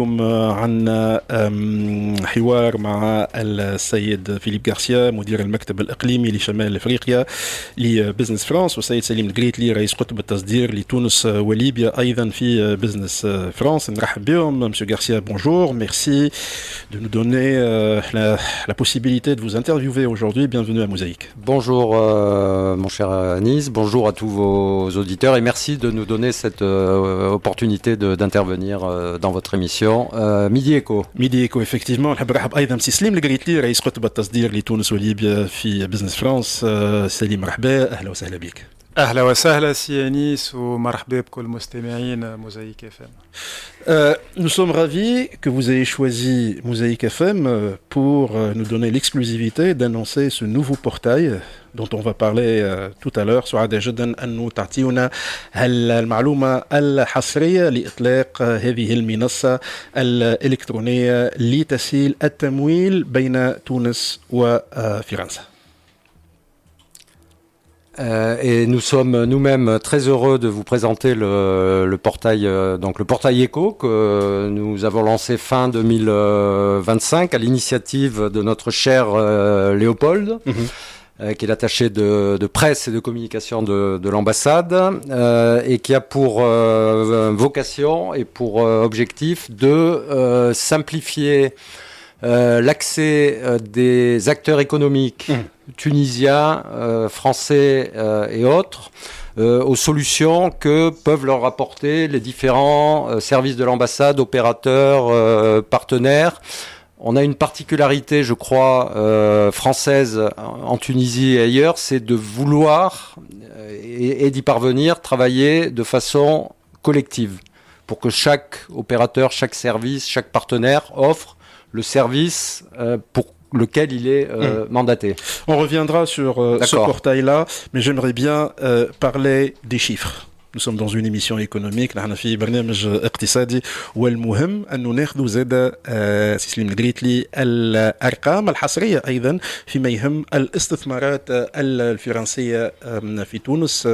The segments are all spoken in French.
اليوم عندنا حوار مع السيد فيليب غارسيا مدير المكتب الإقليمي لشمال أفريقيا لبزنس فرانس، والسيد سليم القريتلي رئيس قطب التصدير لتونس وليبيا أيضا في بزنس فرانس. نرحب بهم. Monsieur Garcia, bonjour, merci de nous donner la possibilité de vous interviewer aujourd'hui. Bienvenue à Mosaïque. Bonjour mon cher Anis, bonjour à tous vos auditeurs et merci de nous donner cette opportunité d'intervenir dans votre émission Midi Éco. Midi Éco effectivement. نحب نرحب أيضا بسي سليم القريتلي رئيس قطب التصدير لتونس وليبيا في بزنس فرانس. سليم مرحبا، أهلا وسهلا بك. أهلا وسهلا سي أنيس ومرحبا بكل مستمعين موزايك FM. Nous sommes ravis que vous ayez choisi Mosaïque FM pour nous donner l'exclusivité d'annoncer ce nouveau portail dont on va parler tout à l'heure. سعداء جدا أن تعطينا المعلومة الحصرية لإطلاق هذه المنصة الإلكترونية لتسهيل التمويل بين تونس وفرنسا. Et nous sommes nous-mêmes très heureux de vous présenter le portail, donc le portail Éco que nous avons lancé fin 2025 à l'initiative de notre cher Léopold, qui est l'attaché de presse et de communication de l'ambassade et qui a pour vocation et pour objectif de simplifier l'accès des acteurs économiques tunisiens, français et autres aux solutions que peuvent leur apporter les différents services de l'ambassade, opérateurs, partenaires. On a une particularité, je crois, française en Tunisie et ailleurs, c'est de vouloir et d'y parvenir, travailler de façon collective pour que chaque opérateur, chaque service, chaque partenaire offre le service pour lequel il est mandaté. On reviendra sur ce portail-là, mais j'aimerais bien parler des chiffres. Nous sommes dans une émission économique، نحن في برنامج اقتصادي، والمهم أنه ناخذ زاد سليم القريتلي الأرقام الحصرية أيضا فيما يهم الاستثمارات الفرنسية في تونس.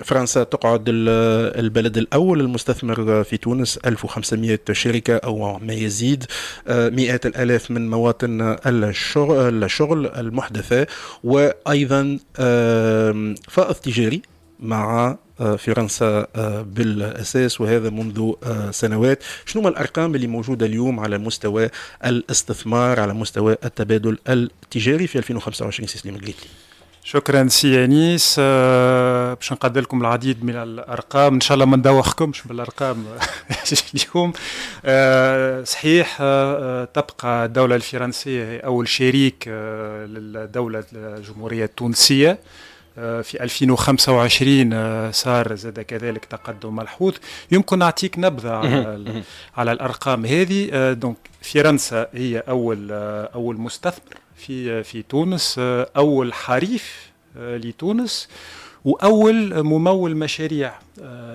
فرنسا تقعد البلد الأول المستثمر في تونس، 1500 شركة أو ما يزيد، مئات الآلاف من مواطن الشغل المحدثة، وأيضا فائض تجاري مع فرنسا بالأساس، وهذا منذ سنوات. شنو ما الأرقام اللي موجودة اليوم على مستوى الاستثمار، على مستوى التبادل التجاري في 2025 سليم القريتلي؟ شكرا سي أنيس. باش نقدم لكم العديد من الأرقام، إن شاء الله ما ندوخكمش بالأرقام اليوم. صحيح تبقى الدولة الفرنسية أول شريك للدولة الجمهورية التونسية. في 2025 صار زاد كذلك تقدم ملحوظ. يمكن نعطيك نبذة على الأرقام هذه. دونك فرنسا هي أول مستثمر في تونس، أول حريف لتونس، وأول ممول مشاريع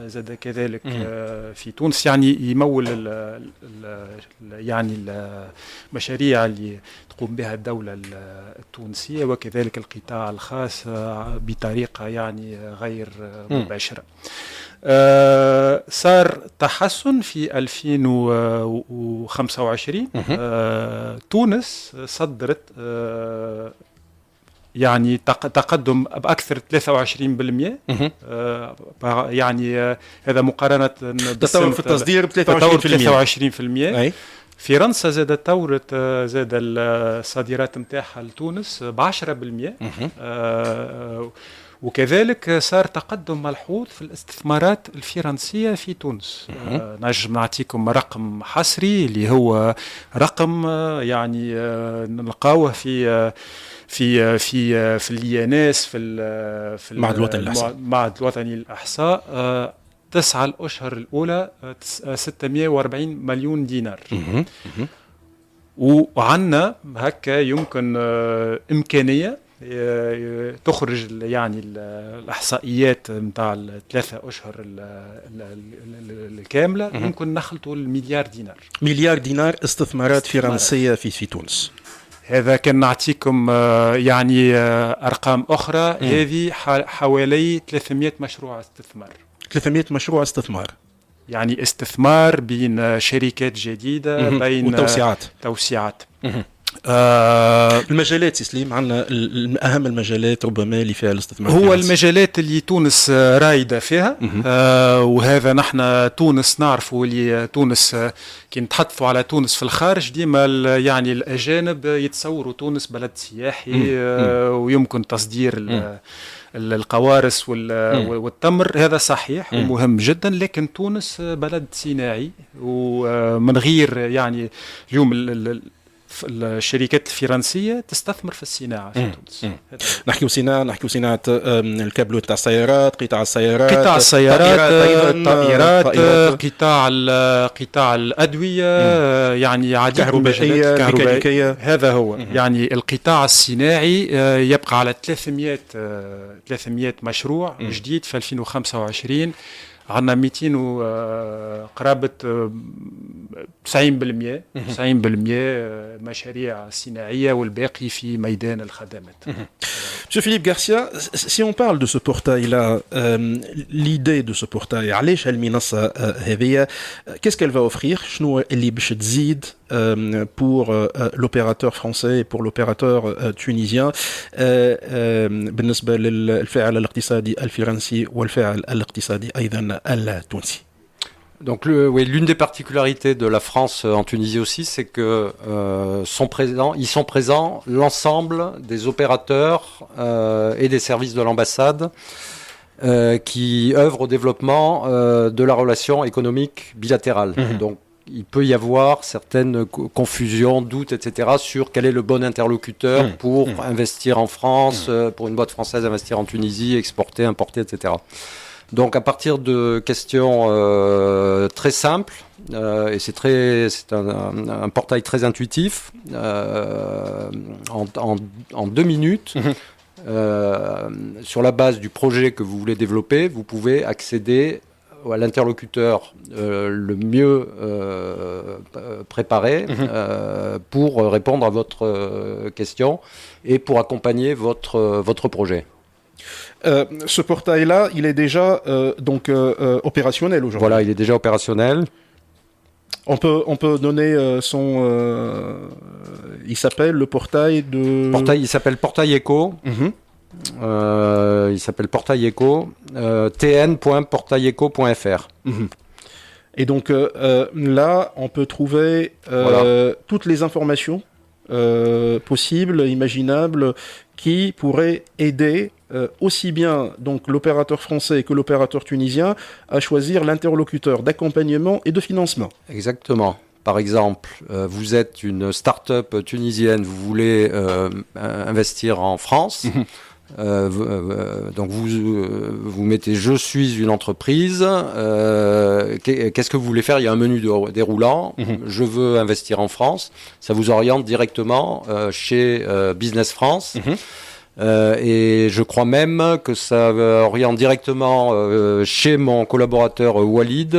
زاد كذلك في تونس، يعني يمول يعني المشاريع اللي تقوم بها الدولة التونسية وكذلك القطاع الخاص بطريقة يعني غير مباشرة. صار تحسن في 2025. تونس صدرت يعني تقدم بأكثر 23%. يعني هذا مقارنة تطور في التصدير ب 23%. فرنسا زادت طورت زاد الصادرات نتاعها لتونس ب 10%. وكذلك صار تقدم ملحوظ في الاستثمارات الفرنسية في تونس. نجم نعطيكم رقم حصري اللي هو رقم يعني نلقاوه في الياناس في المعهد الوطني للإحصاء. 9 الأشهر الأولى 640 مليون دينار. وعندنا هكا يمكن إمكانية تخرج يعني الإحصائيات متاع الثلاثة أشهر الكاملة، يمكن نخلطوا المليار دينار. مليار دينار استثمارات فرنسية في تونس. هذا كان نعطيكم يعني أرقام أخرى. هذه حوالي 300 مشروع استثمار. 300 مشروع استثمار. يعني استثمار بين شركات جديدة بين وتوسيعات. المجالات سليم عندنا اهم المجالات ربما اللي فيها الاستثمار هو المجالات اللي تونس رايده فيها وهذا نحن تونس نعرفوا اللي تونس كي نتحدثوا على تونس في الخارج ديما يعني الاجانب يتصوروا تونس بلد سياحي ويمكن تصدير القوارص والتمر. هذا صحيح ومهم جدا، لكن تونس بلد صناعي ومن غير يعني اليوم الشركات الفرنسية تستثمر في الصناعة في تونس. نحكيو صناعة الكابلوت تاع السيارات، قطاع السيارات، الطائرات، قطاع الأدوية، يعني عديد من المجالات كهربائية. هذا هو يعني القطاع الصناعي يبقى على 300 مشروع جديد في 2025. عندنا 200 وقرابة 90% مشاريع صناعية والباقي في ميدان الخدمات. Monsieur Philippe Garcia, si on parle de ce portail-là, l'idée de ce portail, علاش المنصة هذه, qu'est-ce qu'elle va offrir, شنو اللي باش تزيد pour l'opérateur français et pour l'opérateur tunisien بالنسبة للفاعل الاقتصادي الفرنسي والفاعل الاقتصادي أيضا التونسي. Donc l'une des particularités de la France en Tunisie aussi, c'est que ils sont présents l'ensemble des opérateurs et des services de l'ambassade qui œuvrent au développement de la relation économique bilatérale. Donc il peut y avoir certaines confusions, doutes, etc. sur quel est le bon interlocuteur pour investir en France, pour une boîte française investir en Tunisie, exporter, importer, etc. Donc à partir de questions très simples, et c'est un portail très intuitif, en 2 minutes, sur la base du projet que vous voulez développer, vous pouvez accéder à l'interlocuteur le mieux préparé pour répondre à votre question et pour accompagner votre projet. Ce portail-là, il est déjà opérationnel aujourd'hui. Voilà, il est déjà opérationnel. On peut donner son... il s'appelle le portail de... Il s'appelle Portail Eco. Il s'appelle Portail Eco. tn.portailleco.fr. Et donc là, on peut trouver toutes les informations possibles, imaginables, qui pourraient aider aussi bien donc l'opérateur français que l'opérateur tunisien à choisir l'interlocuteur d'accompagnement et de financement. Exactement. Par exemple, vous êtes une start-up tunisienne, vous voulez investir en France. Donc vous mettez je suis une entreprise, qu'est-ce que vous voulez faire? Il y a un menu déroulant, je veux investir en France, ça vous oriente directement chez Business France. Et je crois même que ça oriente directement chez mon collaborateur Walid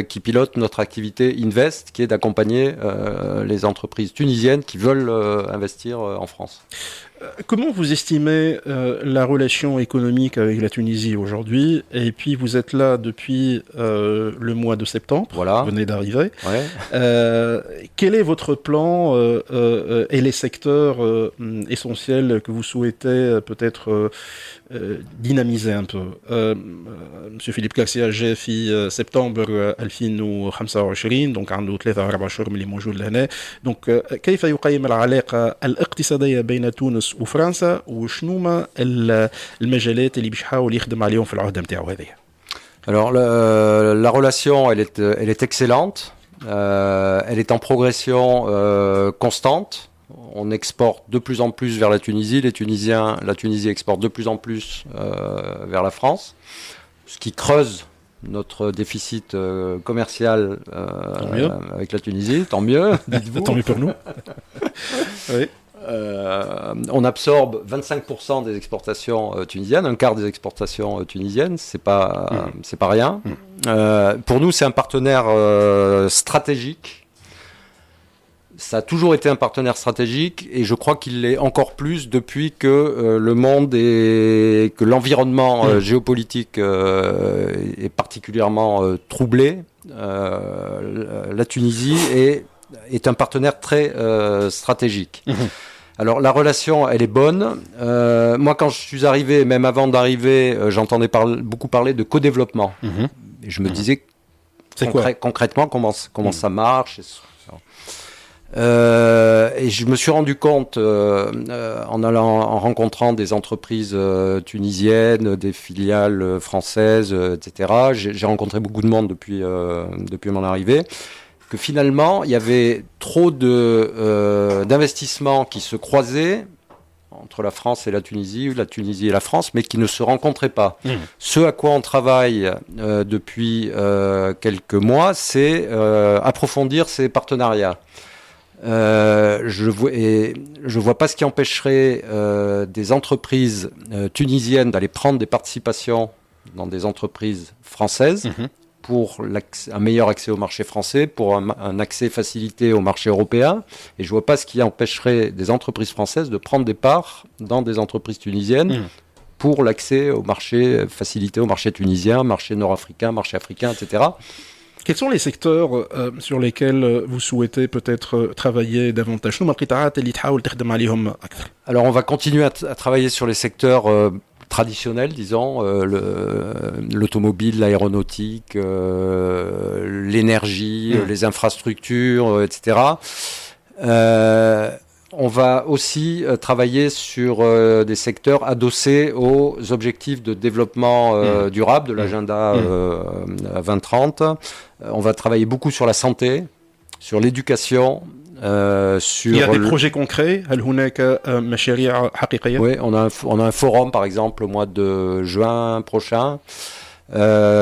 qui pilote notre activité Invest, qui est d'accompagner les entreprises tunisiennes qui veulent investir en France. Comment vous estimez la relation économique avec la Tunisie aujourd'hui? Et puis vous êtes là depuis le mois de septembre, voilà. Vous venez d'arriver. Ouais. Quel est votre plan et les secteurs essentiels que vous souhaitez peut-être dynamiser un peu? Monsieur Philippe Garcia جاء في سبتمبر 2025 دونك عنده 3-4 شهور من اللي موجود لهنا. دونك كيف يقيم العلاقة الاقتصادية بين تونس وفرنسا وشنوما المجالات اللي باش يحاول يخدم عليهم في العهدة نتاعو هذه؟ Alors la relation elle est excellente, elle est en progression constante. On exporte de plus en plus vers la Tunisie, la Tunisie exporte de plus en plus vers la France, ce qui creuse notre déficit commercial avec la Tunisie, tant mieux, dites-vous. Tant mieux pour nous. Oui. On absorbe 25% des exportations tunisiennes, un quart des exportations tunisiennes, c'est pas rien. Pour nous, c'est un partenaire stratégique. ça a toujours été un partenaire stratégique et je crois qu'il l'est encore plus depuis que le monde et que l'environnement géopolitique est particulièrement troublé. La Tunisie est un partenaire très stratégique. Alors la relation, elle est bonne. Moi, quand je suis arrivé, même avant d'arriver, j'entendais beaucoup parler de co-développement. Et je me disais concrètement comment ça marche. Et je me suis rendu compte en rencontrant des entreprises tunisiennes, des filiales françaises, etc. J'ai rencontré beaucoup de monde depuis mon arrivée. Que finalement, il y avait trop d'investissements qui se croisaient entre la France et la Tunisie et la France, mais qui ne se rencontraient pas. Ce à quoi on travaille depuis quelques mois, c'est approfondir ces partenariats. Je vois pas ce qui empêcherait des entreprises tunisiennes d'aller prendre des participations dans des entreprises françaises pour un meilleur accès au marché français, pour un accès facilité au marché européen. Et je vois pas ce qui empêcherait des entreprises françaises de prendre des parts dans des entreprises tunisiennes pour l'accès au marché facilité au marché tunisien, marché nord-africain, marché africain, etc. Quels sont les secteurs sur lesquels vous souhaitez peut-être travailler davantage? Alors on va continuer à travailler sur les secteurs traditionnels, disons, l'automobile, l'aéronautique, l'énergie, les infrastructures, etc. On va aussi travailler sur des secteurs adossés aux objectifs de développement durable de l'agenda 2030. On va travailler beaucoup sur la santé, sur l'éducation, sur... Il y a des projets concrets. Oui, on a un forum, par exemple, au mois de juin prochain,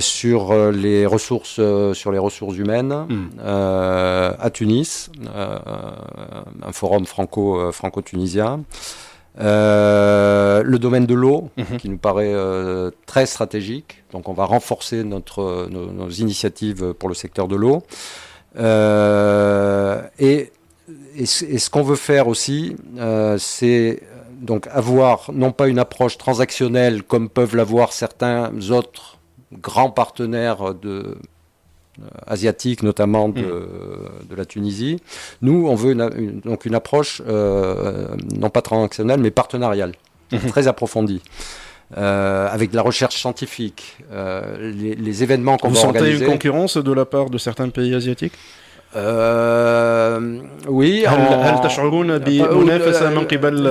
sur les ressources humaines à Tunis, un forum franco-tunisien. Le domaine de l'eau, qui nous paraît très stratégique. Donc on va renforcer nos initiatives pour le secteur de l'eau. Et ce qu'on veut faire aussi, c'est donc avoir non pas une approche transactionnelle comme peuvent l'avoir certains autres grands partenaires asiatiques, notamment de la Tunisie. Nous, on veut donc une approche non pas transactionnelle, mais partenariale, très approfondie. Avec de la recherche scientifique, les événements qu'on va organiser. Vous sentez une concurrence de la part de certains pays asiatiques? Oui.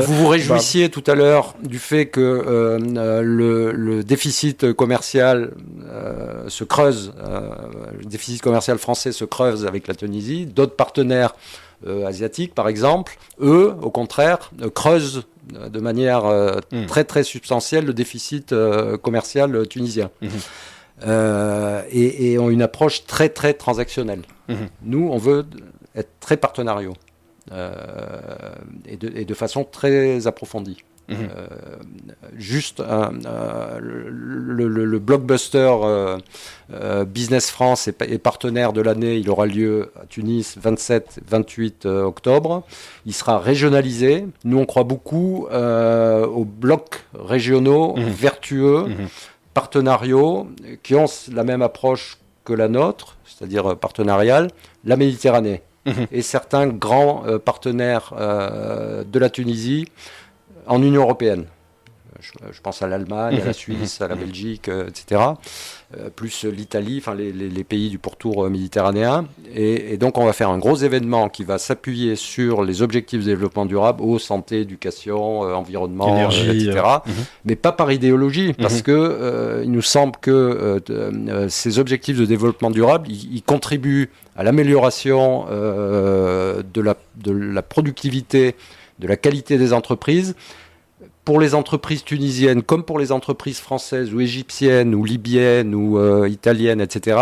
Vous vous réjouissiez tout à l'heure du fait que le déficit commercial se creuse, le déficit commercial français se creuse avec la Tunisie. D'autres partenaires asiatiques, par exemple, eux, au contraire, creusent de manière très très substantielle le déficit commercial tunisien. Et ont une approche très très transactionnelle. Nous, on veut être très partenariaux et de façon très approfondie. Juste le blockbuster Business France est partenaire de l'année. Il aura lieu à Tunis 27-28 octobre. Il sera régionalisé. Nous, on croit beaucoup aux blocs régionaux vertueux, partenariaux, qui ont la même approche que la nôtre, c'est-à-dire partenariale, la Méditerranée. Et certains grands partenaires de la Tunisie en Union européenne. Je pense à l'Allemagne, à la Suisse, à la Belgique, etc. Plus l'Italie, enfin les pays du pourtour méditerranéen. Et donc on va faire un gros événement qui va s'appuyer sur les objectifs de développement durable, eau, santé, éducation, environnement, énergie, etc. Mais pas par idéologie, parce que il nous semble que ces objectifs de développement durable, ils contribuent à l'amélioration de la productivité, de la qualité des entreprises. Pour les entreprises tunisiennes, comme pour les entreprises françaises ou égyptiennes ou libyennes ou italiennes, etc.,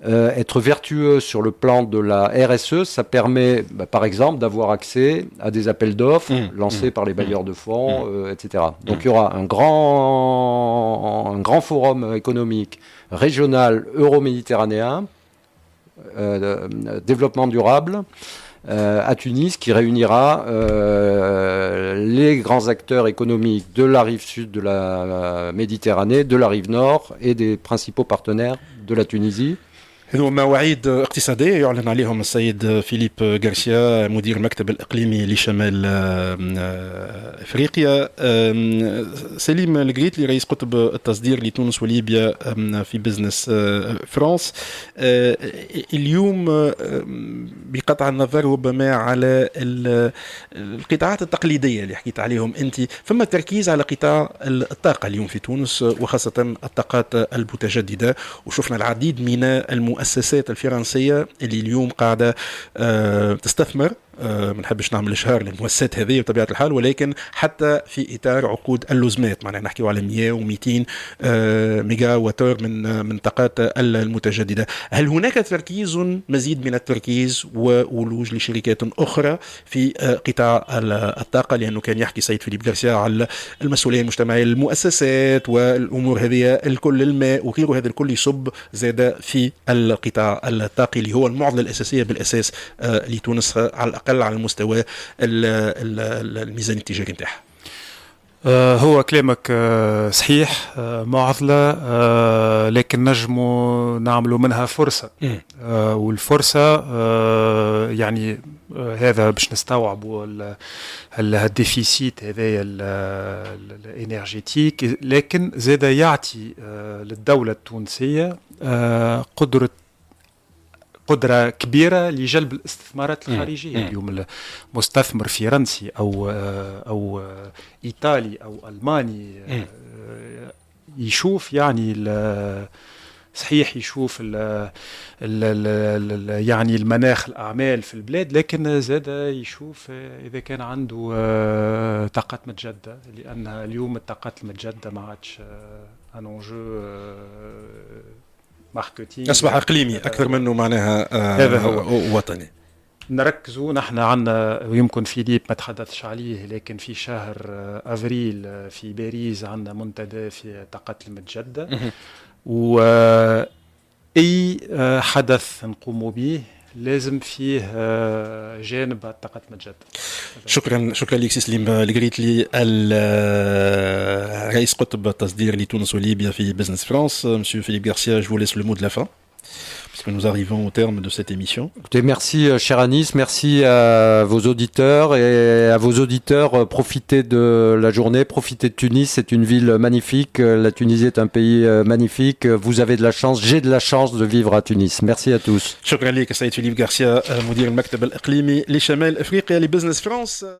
être vertueux sur le plan de la RSE, ça permet, par exemple, d'avoir accès à des appels d'offres lancés par les bailleurs de fonds, etc. Donc il y aura un grand forum économique régional euro-méditerranéen, développement durable, à Tunis qui réunira les grands acteurs économiques de la rive sud de la Méditerranée, de la rive nord et des principaux partenaires de la Tunisie. هذو مواعيد اقتصادية يعلن عليهم السيد فيليب غارسيا مدير المكتب الإقليمي لشمال إفريقيا. سليم القريتلي رئيس قطب التصدير لتونس وليبيا في بزنس فرانس، اليوم بقطع النظر ربما على القطاعات التقليدية اللي حكيت عليهم أنت، فما تركيز على قطاع الطاقة اليوم في تونس وخاصة الطاقات المتجددة، وشفنا العديد من المؤسسات الفرنسية اللي اليوم قاعدة تستثمر. ما نحبش نعمل إشهار للمؤسسات هذه بطبيعة الحال، ولكن حتى في إطار عقود اللزمات، معناها نحكي على 100 و200 ميجا واتور من الطاقات المتجددة. هل هناك تركيز مزيد من التركيز وولوج لشركات أخرى في قطاع الطاقة؟ لأنه كان يحكي سيد فيليب غارسيا على المسؤولية المجتمعية للمؤسسات والأمور هذه الكل، الماء وغيره، هذا الكل يصب زاد في القطاع الطاقي اللي هو المعضلة الأساسية بالأساس لتونس على الأقل على المستوى الميزاني التجاري نتاعها. هو كلامك صحيح، معضلة، لكن نجموا نعملوا منها فرصة. والفرصة يعني هذا باش نستوعبوا الديفيسيت هذايا الانرجيتيك، لكن زاد يعطي للدولة التونسية قدرة كبيرة لجلب الاستثمارات الخارجية. اليوم المستثمر فرنسي أو إيطالي أو ألماني يشوف يعني صحيح يشوف يعني المناخ الأعمال في البلاد، لكن زاد يشوف إذا كان عنده طاقات متجددة، لأن اليوم الطاقات المتجددة ما عادش ان انجو ماركتينج، أصبح إقليمي أكثر منه معناها هذا هو وطني. نركزوا نحن عنا، ويمكن فيليب ما تحدثش عليه، لكن في شهر أفريل في باريس عنا منتدى في الطاقات المتجددة، وأي حدث نقوم به لازم فيه جانب الطاقات المتجددة. شكرا لك سليم القريتلي، رئيس قطب التصدير لتونس وليبيا في بزنس فرانس. Monsieur Philippe Garcia, je vous laisse le mot de la fin, puisque nous arrivons au terme de cette émission. Écoutez, merci cher Anis, merci à vos auditeurs et à vos auditeurs. Profitez de la journée, profitez de Tunis, c'est une ville magnifique. La Tunisie est un pays magnifique. Vous avez de la chance, j'ai de la chance de vivre à Tunis. Merci à tous. شكرا لك سيد فيليب غارسيا مدير المكتب الإقليمي لشمال أفريقيا لبزنس فرانس.